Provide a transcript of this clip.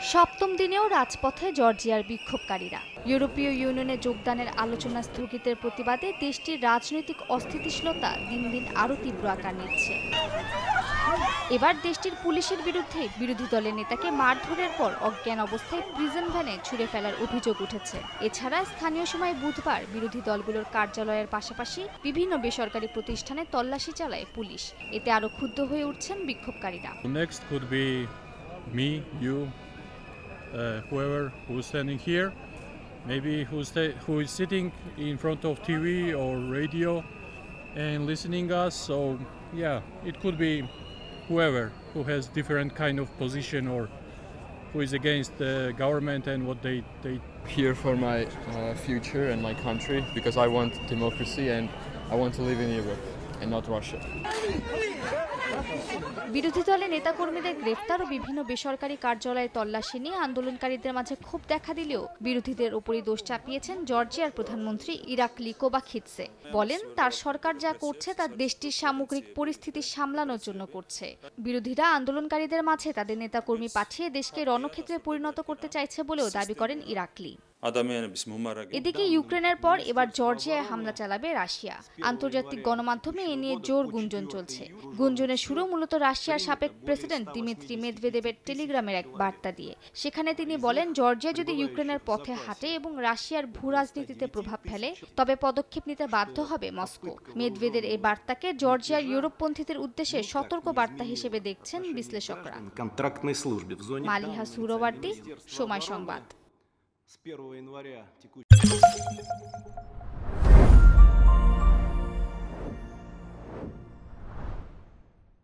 সপ্তম দিনেও রাজপথে জর্জিয়ার বিক্ষোভকারীরা। ইউরোপীয় ইউনিয়নে যোগদানের আলোচনা স্থগিতের প্রতিবাদে দেশটির রাজনৈতিক অস্থিতিশীলতা দিন দিন আরও তীব্র আকার নিচ্ছে। এবার দেশটির পুলিশের বিরুদ্ধে বিরোধী দলের নেতাকে মারধরের পর অজ্ঞান অবস্থায় প্রিজন ভ্যানে ছুড়ে ফেলার অভিযোগ উঠেছে। এছাড়া স্থানীয় সময় বুধবার বিরোধী দলগুলোর কার্যালয়ের পাশাপাশি বিভিন্ন বেসরকারি প্রতিষ্ঠানে তল্লাশি চালায় পুলিশ। এতে আরও ক্ষুব্ধ হয়ে উঠছেন বিক্ষোভকারীরা। Next could be me, you, whoever who's standing here, maybe who is sitting in front of TV or radio and listening us. So yeah, it could be whoever who has different kind of position or who is against the government and what they here for my future and my country, because I want democracy and I want to live in Europe and not Russia. বিরোধী দলের নেতাকর্মীদের গ্রেফতার ও বিভিন্ন বেসরকারি কার্যালয়ে তল্লাশি নিয়ে আন্দোলনকারীদের মাঝে ক্ষোভ দেখা দিলেও বিরোধীদের উপরই দোষ চাপিয়েছেন জর্জিয়ার প্রধানমন্ত্রী ইরাকলি কোবাখিৎসে। বলেন তার সরকার যা করছে তা দেশটির সামগ্রিক পরিস্থিতি সামলানোর জন্য করছে। বিরোধীরা আন্দোলনকারীদের মাঝে তাদের নেতাকর্মী পাঠিয়ে দেশকে রণক্ষেত্রে পরিণত করতে চাইছে বলেও দাবি করেন ইরাকলি। এদিকে ইউক্রেনের পর এবার জর্জিয়ায় হামলা চালাবে রাশিয়া। আন্তর্জাতিক গণমাধ্যমে এ নিয়ে জোর গুঞ্জন চলছে। গুঞ্জনের শুরু মূলত রাশিয়ার সাবেক প্রেসিডেন্ট দিমিত্রি মেদভেদেবের টেলিগ্রামের এক বার্তা দিয়ে। সেখানে তিনি বলেন জর্জিয়া যদি ইউক্রেনের পথে হাঁটে এবং রাশিয়ার ভূ রাজনীতিতে প্রভাব ফেলে তবে পদক্ষেপ নিতে বাধ্য হবে মস্কো। মেদভেদের এই বার্তাকে জর্জিয়ার ইউরোপপন্থীদের উদ্দেশ্যে সতর্ক বার্তা হিসেবে দেখছেন বিশ্লেষকরা। মালিহা সুহরাওয়ার্দী, সময় সংবাদ। С 1 января текущего